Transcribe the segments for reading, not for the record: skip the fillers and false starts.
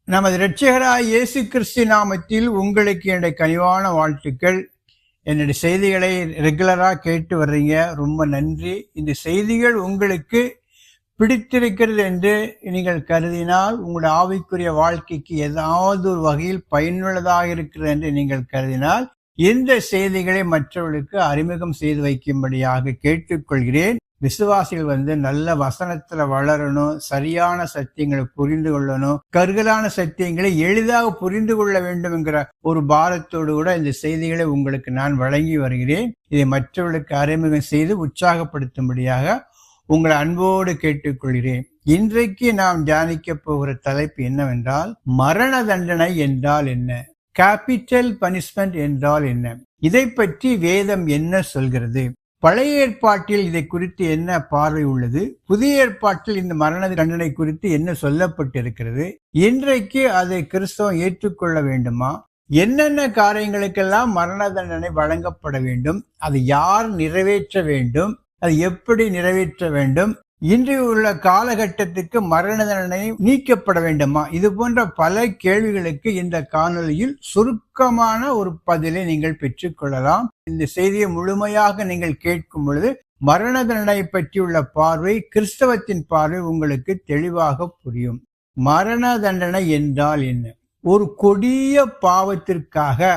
நமது இரட்சகராய் இயேசு கிறிஸ்து நாமத்தில் உங்களுக்கு என்னுடைய கனிவான வாழ்த்துக்கள். என்னுடைய செய்திகளை ரெகுலரா கேட்டு வர்றீங்க, ரொம்ப நன்றி. இந்த செய்திகள் உங்களுக்கு பிடித்திருக்கிறது என்று நீங்கள் கருதினால், உங்களுடைய ஆவிக்குரிய வாழ்க்கைக்கு ஏதாவது ஒரு வகையில் பயனுள்ளதாக இருக்கிறது என்று நீங்கள் கருதினால், இந்த செய்திகளை மற்றவர்களுக்கு அறிமுகம் செய்து வைக்கும்படியாக கேட்டுக்கொள்கிறேன். விசுவாசிகள் நல்ல வசனத்துல வளரணும், சரியான சத்தியங்களை புரிந்து கொள்ளணும், கருகலான சத்தியங்களை எளிதாக புரிந்து கொள்ள வேண்டும் என்கிற ஒரு பாரத்தோடு கூட இந்த செய்திகளை உங்களுக்கு நான் வழங்கி வருகிறேன். இதை மற்றவர்களுக்கு அறிமுகம் செய்து உற்சாகப்படுத்தும்படியாக உங்களை அன்போடு கேட்டுக்கொள்கிறேன். இன்றைக்கு நாம் தியானிக்க போகிற தலைப்பு என்னவென்றால், மரண தண்டனை என்றால் என்ன, கேபிட்டல் பனிஷ்மெண்ட் என்றால் என்ன, இதை பற்றி வேதம் என்ன சொல்கிறது, பழைய ஏற்பாட்டில் இதை குறித்து என்ன பார்வை உள்ளது, புதிய ஏற்பாட்டில் இந்த மரண தண்டனை குறித்து என்ன சொல்லப்பட்டிருக்கிறது, இன்றைக்கு அதை கிறிஸ்தவம் ஏற்றுக்கொள்ள வேண்டுமா, என்னென்ன காரியங்களுக்கெல்லாம் மரண தண்டனை வழங்கப்பட வேண்டும், அதை யார் நிறைவேற்ற வேண்டும், அது எப்படி நிறைவேற்ற வேண்டும், இன்றைய உள்ள காலகட்டத்துக்கு மரண தண்டனை நீக்கப்பட வேண்டுமா, இது போன்ற பல கேள்விகளுக்கு இந்த காணொலியில் சுருக்கமான ஒரு பதிலை நீங்கள் பெற்றுக்கொள்ளலாம். இந்த செய்தியை முழுமையாக நீங்கள் கேட்கும் பொழுது மரண தண்டனை பற்றியுள்ள பார்வை, கிறிஸ்தவத்தின் பார்வை உங்களுக்கு தெளிவாக புரியும். மரண தண்டனை என்றால் என்ன? ஒரு கொடிய பாவத்திற்காக,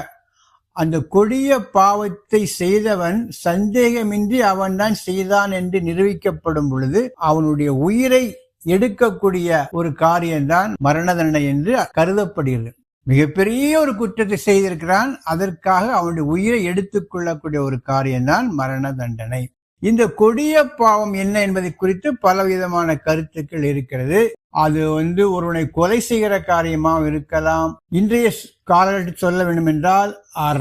அந்த கொடிய பாவத்தை செய்தவன் சந்தேகமின்றி அவன்தான் செய்தான் என்று நிரூபிக்கப்படும் பொழுது அவனுடைய உயிரை எடுக்கக்கூடிய ஒரு காரியம்தான் மரண தண்டனை என்று கருதப்படுகிறது. மிகப்பெரிய ஒரு குற்றத்தை செய்திருக்கிறான், அதற்காக அவனுடைய உயிரை எடுத்துக் கொள்ளக்கூடிய ஒரு காரியம்தான் மரண தண்டனை. இந்த கொடிய பாவம் என்ன என்பதை குறித்து பலவிதமான கருத்துக்கள் இருக்கிறது. அது ஒருவனை கொலை செய்கிற காரியமாக இருக்கலாம். இன்றைய காலகட்டத்தில் சொல்ல வேண்டும் என்றால்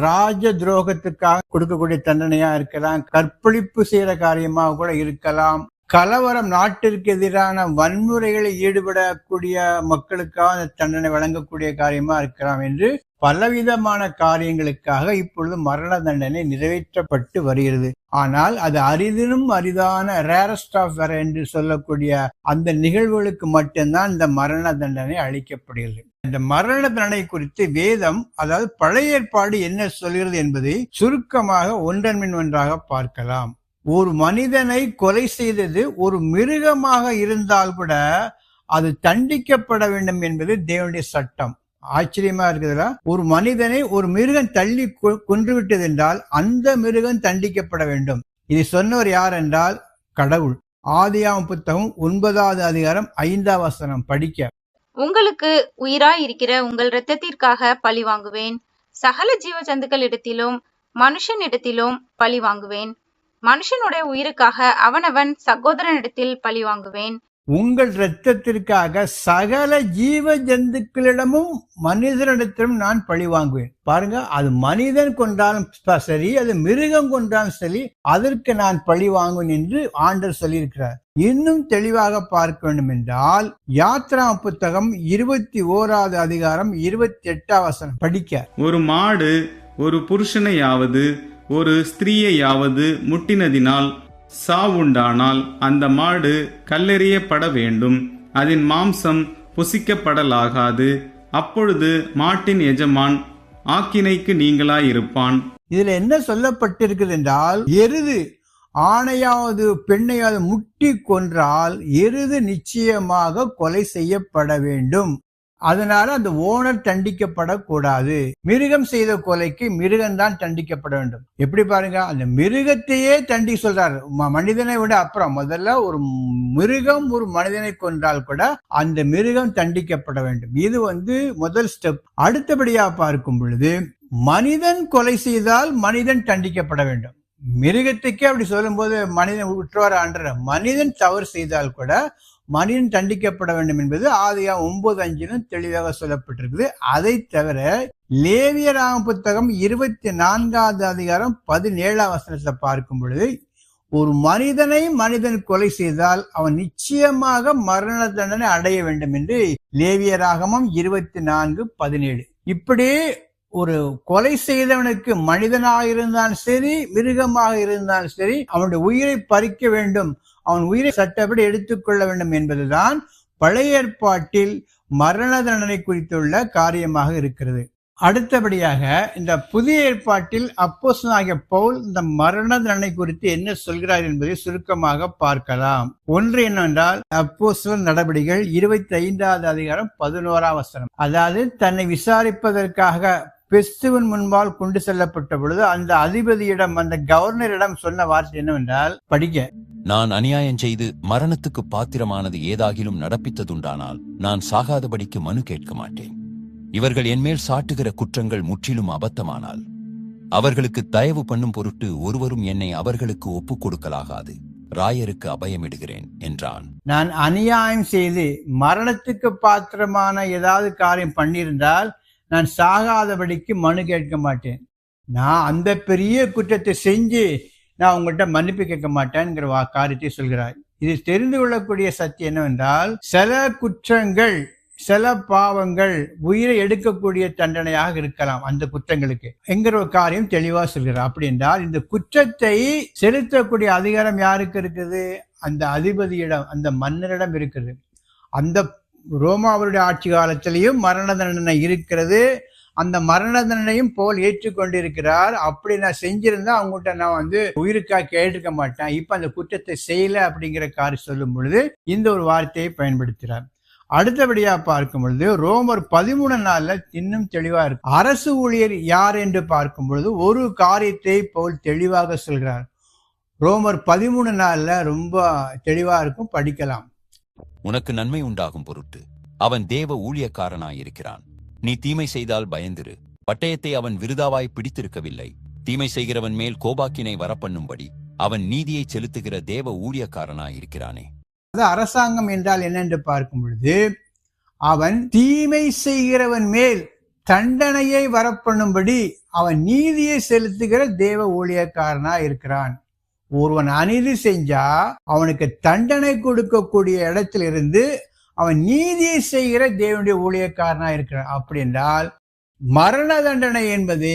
ராஜ துரோகத்துக்காக கொடுக்கக்கூடிய தண்டனையா இருக்கலாம், கற்பழிப்பு செய்கிற காரியமாக கூட இருக்கலாம், கலவரம், நாட்டிற்கு எதிரான வன்முறைகளில் ஈடுபடக்கூடிய மக்களுக்காக அந்த தண்டனை வழங்கக்கூடிய காரியமா இருக்கலாம் என்று பலவிதமான காரியங்களுக்காக இப்பொழுது மரண தண்டனை நிறைவேற்றப்பட்டு வருகிறது. ஆனால் அது அரிதினும் அரிதான ரேரஸ்ட் ஆஃப் வேர் என்று சொல்லக்கூடிய அந்த நிகழ்வுகளுக்கு மட்டும்தான் இந்த மரண தண்டனை அளிக்கப்படுகிறது. இந்த மரண தண்டனை குறித்து வேதம், அதாவது பழைய ஏற்பாடு என்ன சொல்கிறது என்பதை சுருக்கமாக ஒன்றன் பின் ஒன்றாக பார்க்கலாம். ஒரு மனிதனை கொலை செய்தது ஒரு மிருகமாக இருந்தால் கூட அது தண்டிக்கப்பட வேண்டும் என்பது தேவனுடைய சட்டம். ஆச்சரியமா இருக்குதுல, ஒரு மனிதனை ஒரு மிருகம் தள்ளி கொன்று விட்டது என்றால் அந்த மிருகம் தண்டிக்கப்பட வேண்டும். இதை சொன்னவர் யார் என்றால் கடவுள். ஆதியாகமம் புத்தகம் 9வது அதிகாரம் 5வது வசனம் படிக்க, உங்களுக்கு உயிராய் இருக்கிற உங்கள் இரத்தத்திற்காக பழி வாங்குவேன், சகல ஜீவ ஜந்துக்களிடத்திலும் மனுஷனிடத்திலும் பழி வாங்குவேன், மனுஷனுடைய உயிருக்காக அவனவன் சகோதரனிடத்தில் பழி வாங்குவேன். உங்கள் இரத்தத்திற்காக சகல ஜீவ ஜந்துக்களிடமும் மனிதனிடத்திலும் நான் பழி வாங்குவேன். பாருங்க, அது மனிதன் கொண்டாலும் சரி, அது மிருகம் கொண்டாலும் சரி, அதற்கு நான் பழி வாங்குவேன் என்று ஆண்டவர் சொல்லியிருக்கிறார். இன்னும் தெளிவாக பார்க்க வேண்டும் என்றால் யாத்ரா புத்தகம் 21வது அதிகாரம் 28வது வசனம் படிக்க, ஒரு மாடு ஒரு புருஷனையாவது ஒரு ஸ்திரீயையாவது முட்டினதினால் சாவுண்டானால் அந்த மாடு கல்லெறியப்பட வேண்டும், அதன் மாம்சம் புசிக்கப்படலாகாது, அப்பொழுது மாட்டின் எஜமான் ஆக்கினைக்கு நீங்களாயிருப்பான். இதுல என்ன சொல்லப்பட்டிருக்கிறது என்றால், எருது ஆணையாவது பெண்ணையாவது முட்டி கொன்றால் எருது நிச்சயமாக கொலை செய்யப்பட வேண்டும். அதனால அந்த ஓனர் தண்டிக்கப்படக்கூடாது. மிருகம் செய்த கொலைக்கு மிருகம்தான் தண்டிக்கப்பட வேண்டும். எப்படி பாருங்க, அந்த மிருகத்தையே தண்டி சொல்றாரு. மனிதனை விட அப்புறம் முதல்ல ஒரு மிருகம் ஒரு மனிதனை கொன்றால் கூட அந்த மிருகம் தண்டிக்கப்பட வேண்டும். இது முதல் ஸ்டெப். அடுத்தபடியா பார்க்கும் பொழுது மனிதன் கொலை செய்தால் மனிதன் தண்டிக்கப்பட வேண்டும். மிருகத்துக்கே அப்படி சொல்லும் போது மனிதன் விட்டுவார் ஆண்ட, மனிதன் தவறு செய்தால் கூட மனிதன் தண்டிக்கப்பட வேண்டும் என்பது ஆதியாகமம் 9:5 தெளிவாக சொல்லப்பட்டிருக்குது. அதை தவிர லேவியராகமம் புத்தகம் 24வது அதிகாரம் 17வது வசனத்தை பார்க்கும் பொழுது, ஒரு மனிதனை மனிதன் கொலை செய்தால் அவன் நிச்சயமாக மரண தண்டனை அடைய வேண்டும் என்று லேவியராகமம் 24:17. இப்படி ஒரு கொலை செய்தவனுக்கு மனிதனாக இருந்தாலும் சரி, மிருகமாக இருந்தாலும் சரி, அவனுடைய உயிரை பறிக்க வேண்டும், அவன் உயிரை சட்டப்படி எடுத்துக்கொள்ள வேண்டும் என்பதுதான் பழைய ஏற்பாட்டில் மரண தண்டனை குறித்துள்ள காரியமாக இருக்கிறது. அடுத்தபடியாக இந்த புதிய ஏற்பாட்டில் அப்போஸ்தலனாகிய பவுல் இந்த மரண தண்டனை குறித்து என்ன சொல்கிறார் என்பதை சுருக்கமாக பார்க்கலாம். ஒன்று என்னவென்றால், அப்போஸ்தலர் நடபடிகள் 25வது அதிகாரம் 11ஆம் வசனம். அதாவது தன்னை விசாரிப்பதற்காக பெஸ்துவின் முன்பால் கொண்டு செல்லப்பட்ட பொழுது அந்த அதிபதியிடம், அந்த கவர்னரிடம் சொன்ன வார்த்தை என்னவென்றால், படிக்க, நான் அநியாயம் செய்து மரணத்துக்கு பாத்திரமானது ஏதாகிலும் நடப்பித்ததுண்டானால் நான் சாகாதபடிக்கு மனு கேட்க மாட்டேன். இவர்கள் என்மேல் சாட்டுகிற குற்றங்கள் முற்றிலும் அபத்தமானால் அவர்களுக்கு தயவு பண்ணும் பொருட்டு ஒருவரும் என்னை அவர்களுக்கு ஒப்புக் கொடுக்கலாகாது. ராயருக்கு அபயமிடுகிறேன் என்றான். நான் அநியாயம் செய்து மரணத்துக்கு பாத்திரமான ஏதாவது காரியம் பண்ணியிருந்தால் நான் சாகாதபடிக்கு மனு கேட்க மாட்டேன். நான் அந்த பெரிய குற்றத்தை செஞ்சு நான் உங்கள்கிட்ட மன்னிப்பு கேட்க மாட்டேன்ங்கிற காரியத்தை சொல்கிறார். இது தெரிந்து கொள்ளக்கூடிய சத்தியம் என்னவென்றால், சில குற்றங்கள், சில பாவங்கள் உயிரை எடுக்கக்கூடிய தண்டனையாக இருக்கலாம். அந்த குற்றங்களுக்கு என்கிற ஒரு காரியம் தெளிவா சொல்கிறார். அப்படி என்றால் இந்த குற்றத்தை செலுத்தக்கூடிய அதிகாரம் யாருக்கு இருக்குது? அந்த அதிபதியிடம், அந்த மன்னரிடம் இருக்கிறது. அந்த ரோமாவருடைய ஆட்சி காலத்திலையும் மரண தண்டனை இருக்கிறது. அந்த மரண தண்டனையும் போல் ஏற்றுக்கொண்டிருக்கிறார். அப்படி நான் செஞ்சிருந்தா அவங்ககிட்ட நான் உயிருக்காக கேட்டிருக்க மாட்டேன். இப்ப அந்த குற்றத்தை செய்யல அப்படிங்கிற காரியம் சொல்லும் பொழுது இந்த ஒரு வார்த்தையை பயன்படுத்துகிறார். அடுத்தபடியா பார்க்கும் பொழுது ரோமர் 13 இன்னும் தெளிவா இருக்கு. அரசு ஊழியர் யார் என்று பார்க்கும் பொழுது ஒரு காரியத்தை போல் தெளிவாக சொல்கிறார். ரோமர் 13 ரொம்ப தெளிவா இருக்கும், படிக்கலாம். உனக்கு நன்மை உண்டாகும் பொருட்டு அவன் தேவ ஊழியக்காரனாயிருக்கிறான். நீ தீமை செய்தால் பயந்திரு. பட்டயத்தை அவன் விருதாவாய் பிடித்திருக்கவில்லை. தீமை செய்கிறவன் மேல் கோபாக்கினை வரப்பண்ணும்படி அவன் நீதியை செலுத்துகிற தேவ ஊழியக்காரனாயிருக்கிறானே. அது அரசாங்கம் என்றால் என்னென்று பார்க்கும் பொழுது, அவன் தீமை செய்கிறவன் மேல் தண்டனையை வரப்பண்ணும்படி அவன் நீதியை செலுத்துகிற தேவ ஊழியக்காரனா இருக்கிறான். ஒருவன் அநீதி செஞ்சா அவனுக்கு தண்டனை கொடுக்கக்கூடிய இடத்திலிருந்து அவன் நீதியை செய்கிற தேவனுடைய ஊழியக்காரனா இருக்கிறான். அப்படி என்றால் மரண தண்டனை என்பது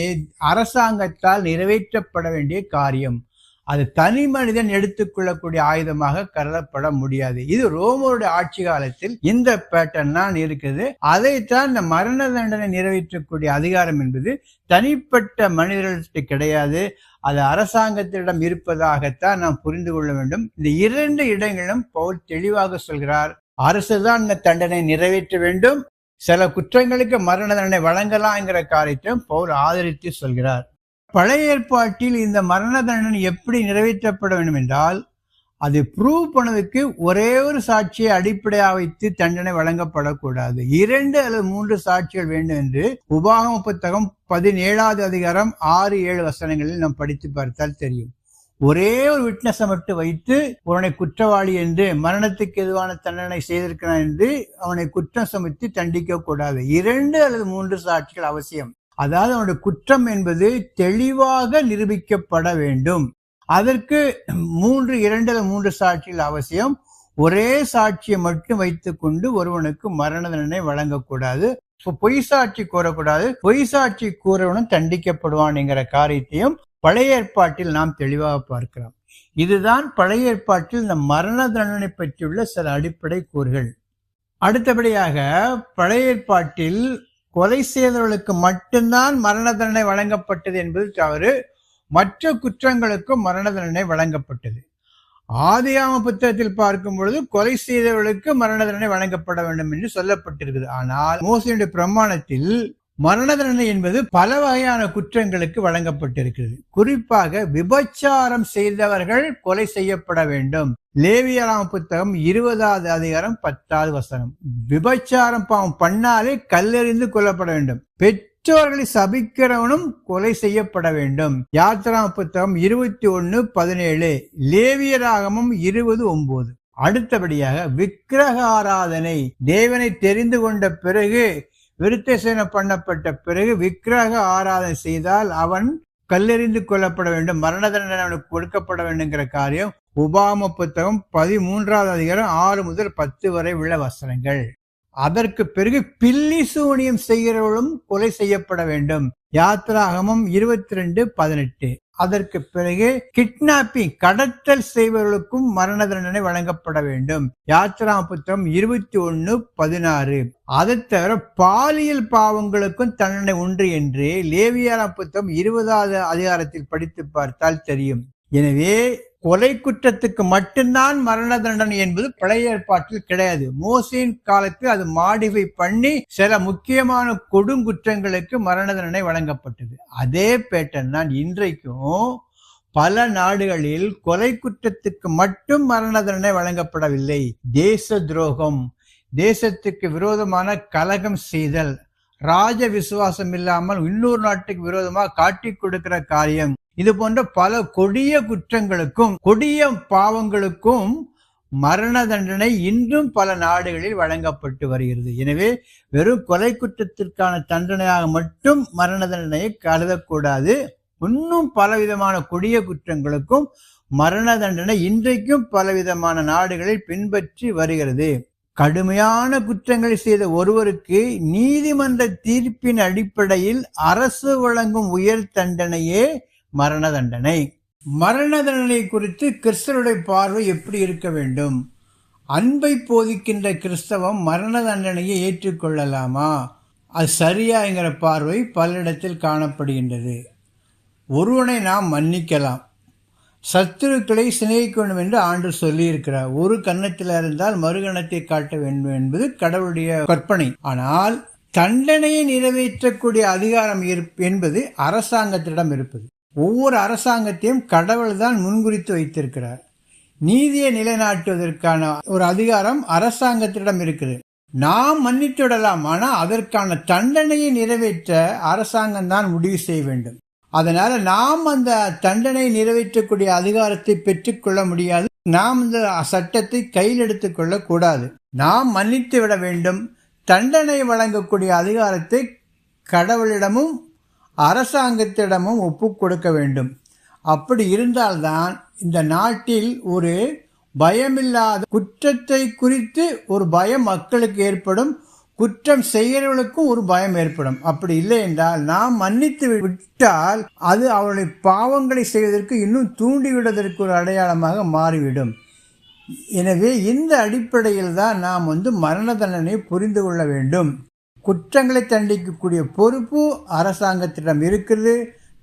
அரசாங்கத்தால் நிறைவேற்றப்பட வேண்டிய காரியம். அது தனி மனிதன் எடுத்துக்கொள்ளக்கூடிய ஆயுதமாக கருதப்பட முடியாது. இது ரோமருடைய ஆட்சி காலத்தில் இந்த பேட்டர்ன் தான் இருக்குது. அதைத்தான் இந்த மரண தண்டனை நிறைவேற்றக்கூடிய அதிகாரம் என்பது தனிப்பட்ட மனிதர்களுக்கு கிடையாது, அது அரசாங்கத்திடம் இருப்பதாகத்தான் நாம் புரிந்து கொள்ள வேண்டும். இந்த 2 இடங்களிலும் பவுல் தெளிவாக சொல்கிறார், அரசுதான் இந்த தண்டனை நிறைவேற்ற வேண்டும். சில குற்றங்களுக்கு மரண தண்டனை வழங்கலாம் என்கிற காரியத்தையும் பவுல் ஆதரித்து சொல்கிறார். பழைய ஏற்பாட்டில் இந்த மரண தண்டனை எப்படி நிறைவேற்றப்பட வேண்டும் என்றால், அதை ப்ரூவ் பண்ணதுக்கு ஒரே ஒரு சாட்சியை அடிப்படையாக வைத்து தண்டனை வழங்கப்படக்கூடாது. 2 அல்லது 3 சாட்சிகள் வேண்டும் என்று உபாகம புத்தகம் 17வது அதிகாரம் 6-7 வசனங்களில் நாம் படித்து பார்த்தால் தெரியும். ஒரே ஒரு விட்னஸை மட்டும் வைத்து அவனை குற்றவாளி என்று, மரணத்துக்கு எதுவான தண்டனை செய்திருக்கிறான் என்று அவனை குற்றம் சுமத்தி தண்டிக்க கூடாது. 2 அல்லது 3 சாட்சிகள் அவசியம். அதாவது அவனுடைய குற்றம் என்பது தெளிவாக நிரூபிக்கப்பட வேண்டும். அதற்கு 2 அல்லது 3 சாட்சிகள் அவசியம். ஒரே சாட்சியை மட்டும் வைத்துக் கொண்டு ஒருவனுக்கு மரண தண்டனை வழங்கக்கூடாது. பொய் சாட்சி கூறக்கூடாது. பொய் சாட்சி கூறவனும் தண்டிக்கப்படுவான் என்கிற காரியத்தையும் பழைய ஏற்பாட்டில் நாம் தெளிவாக பார்க்கிறோம். இதுதான் பழைய ஏற்பாட்டில் இந்த மரண தண்டனை பற்றியுள்ள சில அடிப்படை கூறுகள். அடுத்தபடியாக பழைய ஏற்பாட்டில் கொலை செய்தவர்களுக்கு மட்டும்தான் மரண தண்டனை வழங்கப்பட்டது என்பது தவறு. மற்ற குற்றங்களுக்கும் மரண தண்டனை வழங்கப்பட்டது. ஆதியாகம புத்தகத்தில் பார்க்கும் பொழுது கொலை செய்தவர்களுக்கு மரண தண்டனை வழங்கப்பட வேண்டும் என்று சொல்லப்பட்டிருக்குது. ஆனால் மோசேயுடைய பிரமாணத்தில் மரண தண்டனை என்பது பல வகையான குற்றங்களுக்கு வழங்கப்பட்டிருக்கிறது. குறிப்பாக விபச்சாரம் செய்தவர்கள் கொலை செய்யப்பட வேண்டும். லேவியராம புத்தகம் 20வது அதிகாரம் 10வது வசனம். விபச்சாரம் பாவம் பண்ணாலே கல்லெறிந்து கொல்லப்பட வேண்டும். பெற்றோர்களை சபிக்கிறவனும் கொலை செய்யப்பட வேண்டும். யாத்திராம புத்தகம் 21:17, லேவியராகமம் 20:9. அடுத்தபடியாக விக்கிரக ஆராதனை. தேவனை தெரிந்து கொண்ட பிறகு, விருத்தசேதனை பண்ணப்பட்ட பிறகு விக்கிரக ஆராதனை செய்தால் அவன் கல்லெறிந்து கொல்லப்பட வேண்டும், மரண தண்டனை அவனுக்கு கொடுக்கப்பட வேண்டுங்கிற காரியம் உபாகம புத்தகம் 13வது அதிகாரம் 6 முதல் 10 வரை உள்ள வசனங்கள். அதற்கு பிறகு பில்லி சூனியம் செய்கிறவர்களும் கொலை செய்யப்பட வேண்டும். யாத்ராகமம் 22:18. அதற்கு பிறகு கிட்னாப்பிங் கடத்தல் செய்பவர்களுக்கும் மரண தண்டனை வழங்கப்பட வேண்டும். யாத்ராகம புத்தகம் 21:16. அதை தவிர பாலியல் பாவங்களுக்கும் தண்டனை உண்டு என்று லேவியராகம புத்தகம் 20வது அதிகாரத்தில் படித்து பார்த்தால் தெரியும். எனவே கொலை குற்றத்துக்கு மட்டும்தான் மரண தண்டனை என்பது பழைய ஏற்பாட்டில் கிடையாது. மோசேயின் காலத்தில் அது மாடிஃபை பண்ணி சில முக்கியமான கொடுங்குற்றங்களுக்கு மரண தண்டனை வழங்கப்பட்டது. அதே பேட்டர்ன் தான் இன்றைக்கும் பல நாடுகளில் கொலை குற்றத்துக்கு மட்டும் மரண தண்டனை வழங்கப்படவில்லை. தேச துரோகம், தேசத்துக்கு விரோதமான கலகம் செய்தல், ராஜ விசுவாசம் இல்லாமல் இன்னொரு நாட்டுக்கு விரோதமாக காட்டி கொடுக்கிற காரியம், இது போன்ற பல கொடிய குற்றங்களுக்கும் கொடிய பாவங்களுக்கும் மரண தண்டனை இன்றும் பல நாடுகளில் வழங்கப்பட்டு வருகிறது. எனவே வெறும் கொலை குற்றத்திற்கான தண்டனையாக மட்டும் மரண தண்டனையை கருதக்கூடாது. இன்னும் பலவிதமான கொடிய குற்றங்களுக்கும் மரண தண்டனை இன்றைக்கும் பலவிதமான நாடுகளில் பின்பற்றி வருகிறது. கடுமையான குற்றங்களை செய்த ஒருவருக்கு நீதிமன்ற தீர்ப்பின் அடிப்படையில் அரசு வழங்கும் உயர் தண்டனையே மரண தண்டனை. மரண தண்டனை குறித்து கிறிஸ்தவருடைய பார்வை எப்படி இருக்க வேண்டும்? அன்பை போதிக்கின்ற கிறிஸ்தவம் மரண தண்டனையை ஏற்றுக்கொள்ளலாமா? அது சரியாங்கிற பார்வை பலரிடத்தில் காணப்படுகின்றது. ஒருவனை நாம் மன்னிக்கலாம், சத்துருக்களை சிநேகிக்க வேண்டும் என்று ஆண்டவர் சொல்லி இருக்கிறார். ஒரு கன்னத்தில் இருந்தால் மறுகணத்தை காட்ட வேண்டும் என்பது கடவுளுடைய கற்பனை. ஆனால் தண்டனையை நிறைவேற்றக்கூடிய அதிகாரம் என்பது அரசாங்கத்திடம் இருப்பது. ஒவ்வொரு அரசாங்கத்தையும் கடவுள் தான் முன்குறித்து வைத்திருக்கிறார். நீதியை நிலைநாட்டுவதற்கான ஒரு அதிகாரம் அரசாங்கத்திடம் இருக்குது. நாம் மன்னித்து விடலாம், ஆனால் அதற்கான தண்டனையை நிறைவேற்ற அரசாங்கம் தான் முடிவு செய்ய வேண்டும். அதனால நாம் அந்த தண்டனை நிறைவேற்றக்கூடிய அதிகாரத்தை பெற்றுக்கொள்ள முடியாது. நாம் இந்த சட்டத்தை கையில் எடுத்துக் கொள்ள கூடாது. நாம் மன்னித்து விட வேண்டும். தண்டனை வழங்கக்கூடிய அதிகாரத்தை கடவுளிடமும் அரசாங்கத்திடமும் ஒப்பு கொடுக்க வேண்டும். அப்படி இருந்தால்தான் இந்த நாட்டில் ஒரு பயமில்லாத, குற்றத்தை குறித்து ஒரு பயம் மக்களுக்கு ஏற்படும், குற்றம் செய்கிறவர்களுக்கும் ஒரு பயம் ஏற்படும். அப்படி இல்லை என்றால் நாம் மன்னித்து விட்டால் அது அவருடைய பாவங்களை செய்வதற்கு இன்னும் தூண்டிவிடுவதற்கு ஒரு அடையாளமாக மாறிவிடும். எனவே இந்த அடிப்படையில் தான் நாம் மரண தண்டனையை புரிந்து கொள்ள வேண்டும். குற்றங்களை தண்டிக்கக்கூடிய பொறுப்பு அரசாங்கத்திடம் இருக்கிறது.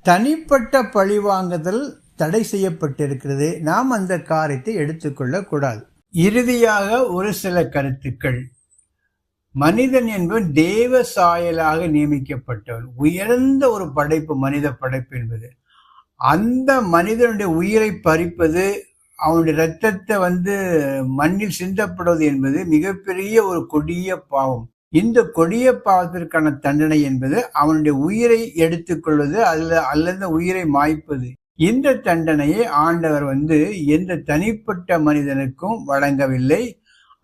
தனிப்பட்ட பழிவாங்குதல் தடை செய்யப்பட்டிருக்கிறது. நாம் அந்த காரியத்தை எடுத்துக்கொள்ள கூடாது. இறுதியாக ஒரு சில கருத்துக்கள். மனிதன் என்பவன் தேவ சாயலாக நியமிக்கப்பட்டவன். உயர்ந்த ஒரு படைப்பு மனித படைப்பு என்பது. அந்த மனிதனுடைய உயிரை பறிப்பது, அவனுடைய இரத்தத்தை மண்ணில் சிந்தப்படுவது என்பது மிகப்பெரிய ஒரு கொடிய பாவம். இந்த கொடிய பாவத்திற்கான தண்டனை என்பது அவனுடைய உயிரை எடுத்துக்கொள்வது அல்லது உயிரை மாய்ப்பது. இந்த தண்டனையை ஆண்டவர் எந்த தனிப்பட்ட மனிதனுக்கும் வழங்கவில்லை.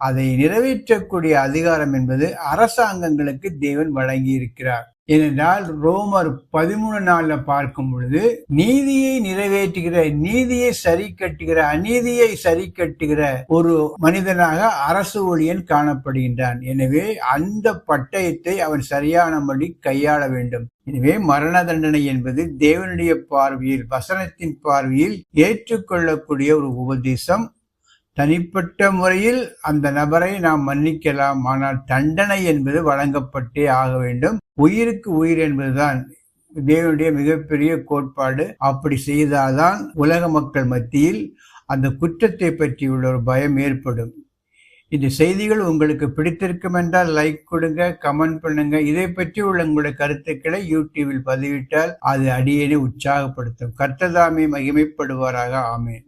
அதை நிறைவேற்றக்கூடிய அதிகாரம் என்பது அரசாங்கங்களுக்கு தேவன் வழங்கி இருக்கிறார். ஏனென்றால் ரோமர் 13:4 பார்க்கும் பொழுது, நீதியை நிறைவேற்றுகிற, நீதியை சரி கட்டுகிற, அநீதியை சரி கட்டுகிற ஒரு மனிதனாக அரசு ஊழியன் காணப்படுகின்றான். எனவே அந்த பட்டயத்தை அவன் சரியானபடி கையாள வேண்டும். எனவே மரண தண்டனை என்பது தேவனுடைய பார்வையில், வசனத்தின் பார்வையில் ஏற்றுக்கொள்ளக்கூடிய ஒரு உபதேசம். தனிப்பட்ட முறையில் அந்த நபரை நாம் மன்னிக்கலாம், ஆனால் தண்டனை என்பது வழங்கப்பட்டே ஆக வேண்டும். உயிருக்கு உயிர் என்பதுதான் தேவனுடைய மிகப்பெரிய கோட்பாடு. அப்படி செய்தால்தான் உலக மக்கள் மத்தியில் அந்த குற்றத்தை பற்றியுள்ள ஒரு பயம் ஏற்படும். இந்த செய்திகள் உங்களுக்கு பிடித்திருக்கும் என்றால் லைக் கொடுங்க, கமெண்ட் பண்ணுங்க. இதை பற்றி உள்ள உங்களுடைய கருத்துக்களை யூடியூபில் பதிவிட்டால் அது அடியேனை உற்சாகப்படுத்தும். கர்த்தர் மகிமைப்படுவாராக. ஆமென்.